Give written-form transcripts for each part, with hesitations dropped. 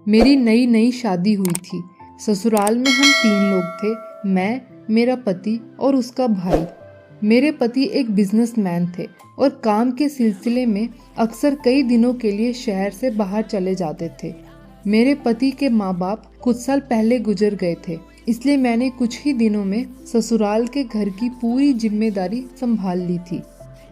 मेरी नई नई शादी हुई थी। ससुराल में हम 3 लोग थे, मैं, मेरा पति और उसका भाई। मेरे पति एक बिजनेसमैन थे और काम के सिलसिले में अक्सर कई दिनों के लिए शहर से बाहर चले जाते थे। मेरे पति के माँ बाप कुछ साल पहले गुजर गए थे, इसलिए मैंने कुछ ही दिनों में ससुराल के घर की पूरी जिम्मेदारी संभाल ली थी।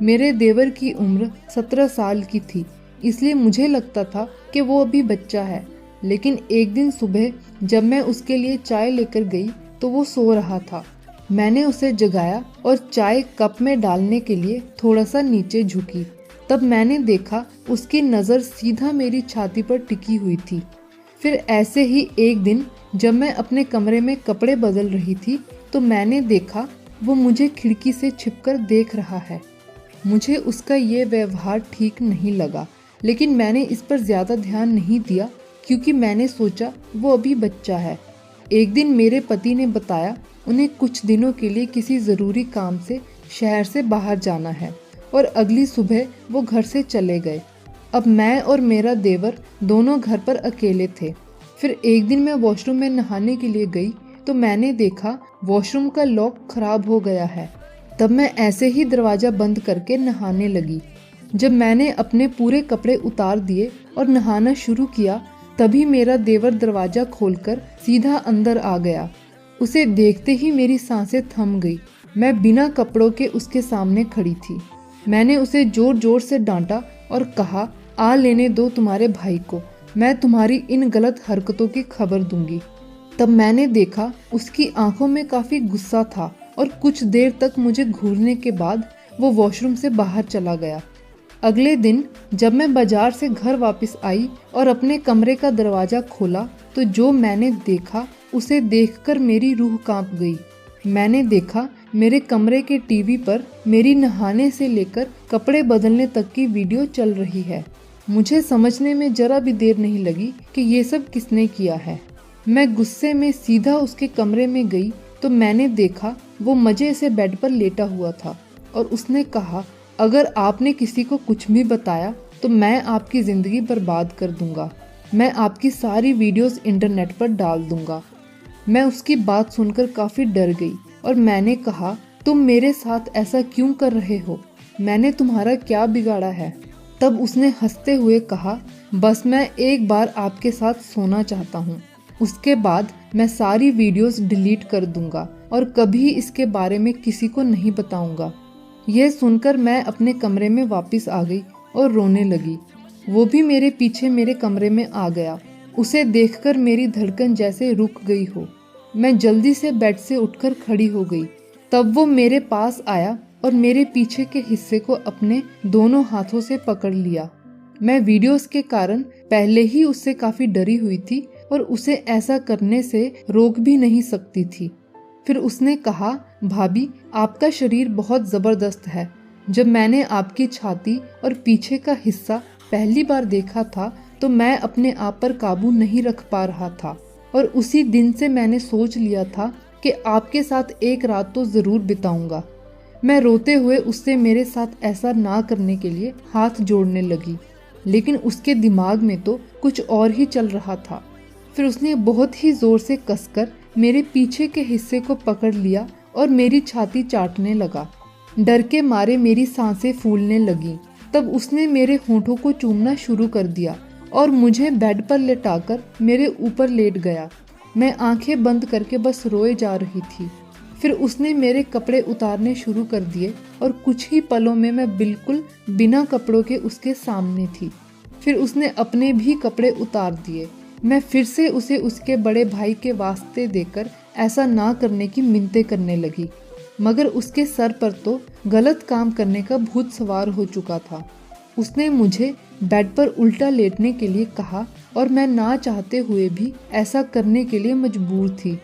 मेरे देवर की उम्र 17 साल की थी, इसलिए मुझे लगता था कि वो अभी बच्चा है। लेकिन एक दिन सुबह जब मैं उसके लिए चाय लेकर गई तो वो सो रहा था। मैंने उसे जगाया और चाय कप में डालने के लिए थोड़ा सा नीचे झुकी। तब मैंने देखा उसकी नज़र सीधा मेरी छाती पर टिकी हुई थी। फिर ऐसे ही एक दिन जब मैं अपने कमरे में कपड़े बदल रही थी तो मैंने देखा वो मुझे खिड़की से छिपकर देख रहा है। मुझे उसका ये व्यवहार ठीक नहीं लगा, लेकिन मैंने इस पर ज़्यादा ध्यान नहीं दिया क्योंकि मैंने सोचा वो अभी बच्चा है। एक दिन मेरे पति ने बताया उन्हें कुछ दिनों के लिए किसी ज़रूरी काम से शहर से बाहर जाना है और अगली सुबह वो घर से चले गए। अब मैं और मेरा देवर दोनों घर पर अकेले थे। फिर एक दिन मैं वॉशरूम में नहाने के लिए गई तो मैंने देखा वॉशरूम का लॉक खराब हो गया है। तब मैं ऐसे ही दरवाज़ा बंद करके नहाने लगी। जब मैंने अपने पूरे कपड़े उतार दिए और नहाना शुरू किया तभी मेरा देवर दरवाज़ा खोलकर सीधा अंदर आ गया। उसे देखते ही मेरी सांसें थम गई। मैं बिना कपड़ों के उसके सामने खड़ी थी। मैंने उसे जोर जोर से डांटा और कहा, आ लेने दो तुम्हारे भाई को, मैं तुम्हारी इन गलत हरकतों की खबर दूंगी। तब मैंने देखा उसकी आंखों में काफ़ी गुस्सा था और कुछ देर तक मुझे घूरने के बाद वो वॉशरूम से बाहर चला गया। अगले दिन जब मैं बाजार से घर वापस आई और अपने कमरे का दरवाज़ा खोला तो जो मैंने देखा उसे देखकर मेरी रूह कांप गई। मैंने देखा मेरे कमरे के टीवी पर मेरी नहाने से लेकर कपड़े बदलने तक की वीडियो चल रही है। मुझे समझने में जरा भी देर नहीं लगी कि ये सब किसने किया है। मैं गुस्से में सीधा उसके कमरे में गई तो मैंने देखा वो मज़े से बेड पर लेटा हुआ था और उसने कहा, अगर आपने किसी को कुछ भी बताया तो मैं आपकी ज़िंदगी बर्बाद कर दूंगा। मैं आपकी सारी वीडियोस इंटरनेट पर डाल दूंगा। मैं उसकी बात सुनकर काफ़ी डर गई और मैंने कहा, तुम मेरे साथ ऐसा क्यों कर रहे हो? मैंने तुम्हारा क्या बिगाड़ा है? तब उसने हंसते हुए कहा, बस मैं एक बार आपके साथ सोना चाहता हूँ। उसके बाद मैं सारी वीडियोस डिलीट कर दूंगा और कभी इसके बारे में किसी को नहीं बताऊंगा। यह सुनकर मैं अपने कमरे में वापस आ गई और रोने लगी। वो भी मेरे पीछे मेरे कमरे में आ गया। उसे देखकर मेरी धड़कन जैसे रुक गई हो। मैं जल्दी से बेड से उठकर खड़ी हो गई। तब वो मेरे पास आया और मेरे पीछे के हिस्से को अपने दोनों हाथों से पकड़ लिया। मैं वीडियोस के कारण पहले ही उससे काफ़ी डरी हुई थी और उसे ऐसा करने से रोक भी नहीं सकती थी। फिर उसने कहा, भाभी आपका शरीर बहुत ज़बरदस्त है। जब मैंने आपकी छाती और पीछे का हिस्सा पहली बार देखा था तो मैं अपने आप पर काबू नहीं रख पा रहा था और उसी दिन से मैंने सोच लिया था कि आपके साथ एक रात तो ज़रूर बिताऊंगा। मैं रोते हुए उससे मेरे साथ ऐसा ना करने के लिए हाथ जोड़ने लगी, लेकिन उसके दिमाग में तो कुछ और ही चल रहा था। फिर उसने बहुत ही ज़ोर से कसकर मेरे पीछे के हिस्से को पकड़ लिया और मेरी छाती चाटने लगा। डर के मारे मेरी सांसें फूलने लगीं। तब उसने मेरे होठों को चूमना शुरू कर दिया और मुझे बेड पर लेटाकर मेरे ऊपर लेट गया। मैं आंखें बंद करके बस रोए जा रही थी। फिर उसने मेरे कपड़े उतारने शुरू कर दिए और कुछ ही पलों में मैं बिल्कुल बिना कपड़ों के उसके सामने थी। फिर उसने अपने भी कपड़े उतार दिए। मैं फिर से उसे उसके बड़े भाई के वास्ते देकर ऐसा ना करने की मिन्नतें करने लगी, मगर उसके सर पर तो गलत काम करने का भूत सवार हो चुका था। उसने मुझे बेड पर उल्टा लेटने के लिए कहा और मैं ना चाहते हुए भी ऐसा करने के लिए मजबूर थी।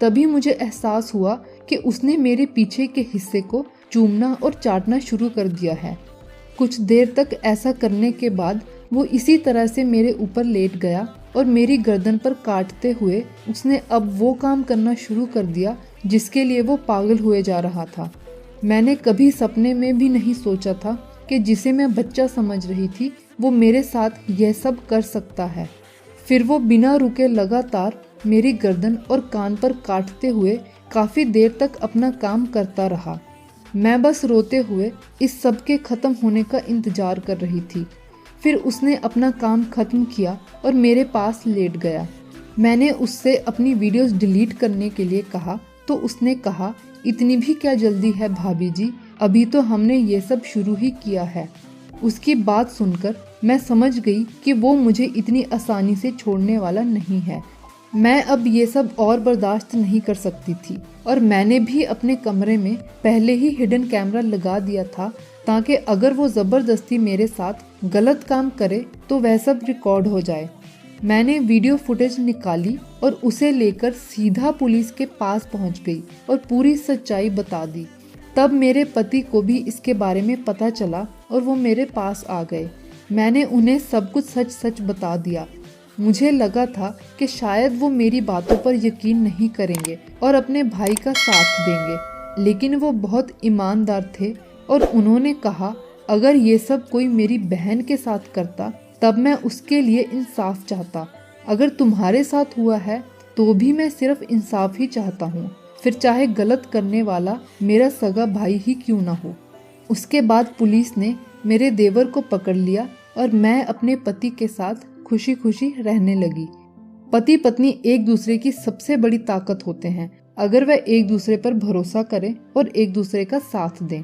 तभी मुझे एहसास हुआ कि उसने मेरे पीछे के हिस्से को चूमना और चाटना शुरू कर दिया है। कुछ देर तक ऐसा करने के बाद वो इसी तरह से मेरे ऊपर लेट गया और मेरी गर्दन पर काटते हुए उसने अब वो काम करना शुरू कर दिया जिसके लिए वो पागल हुए जा रहा था। मैंने कभी सपने में भी नहीं सोचा था कि जिसे मैं बच्चा समझ रही थी वो मेरे साथ यह सब कर सकता है। फिर वो बिना रुके लगातार मेरी गर्दन और कान पर काटते हुए काफ़ी देर तक अपना काम करता रहा। मैं बस रोते हुए इस सब के ख़त्म होने का इंतज़ार कर रही थी। फिर उसने अपना काम ख़त्म किया और मेरे पास लेट गया। मैंने उससे अपनी वीडियोस डिलीट करने के लिए कहा तो उसने कहा, इतनी भी क्या जल्दी है भाभी जी, अभी तो हमने ये सब शुरू ही किया है। उसकी बात सुनकर मैं समझ गई कि वो मुझे इतनी आसानी से छोड़ने वाला नहीं है। मैं अब ये सब और बर्दाश्त नहीं कर सकती थी और मैंने भी अपने कमरे में पहले ही हिडन कैमरा लगा दिया था ताकि अगर वो ज़बरदस्ती मेरे साथ गलत काम करे तो वह सब रिकॉर्ड हो जाए। मैंने वीडियो फुटेज निकाली और उसे लेकर सीधा पुलिस के पास पहुंच गई और पूरी सच्चाई बता दी। तब मेरे पति को भी इसके बारे में पता चला और वो मेरे पास आ गए। मैंने उन्हें सब कुछ सच सच बता दिया। मुझे लगा था कि शायद वो मेरी बातों पर यकीन नहीं करेंगे और अपने भाई का साथ देंगे, लेकिन वो बहुत ईमानदार थे और उन्होंने कहा अगर ये सब कोई मेरी बहन के साथ करता तब मैं उसके लिए इंसाफ चाहता। अगर तुम्हारे साथ हुआ है तो भी मैं सिर्फ इंसाफ ही चाहता हूँ, फिर चाहे गलत करने वाला मेरा सगा भाई ही क्यों ना हो। उसके बाद पुलिस ने मेरे देवर को पकड़ लिया और मैं अपने पति के साथ खुशी खुशी रहने लगी। पति पत्नी एक दूसरे की सबसे बड़ी ताकत होते हैं अगर वह एक दूसरे पर भरोसा करें और एक दूसरे का साथ दें।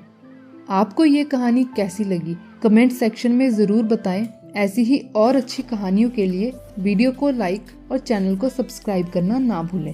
आपको ये कहानी कैसी लगी कमेंट सेक्शन में ज़रूर बताएं। ऐसी ही और अच्छी कहानियों के लिए वीडियो को लाइक और चैनल को सब्सक्राइब करना ना भूलें।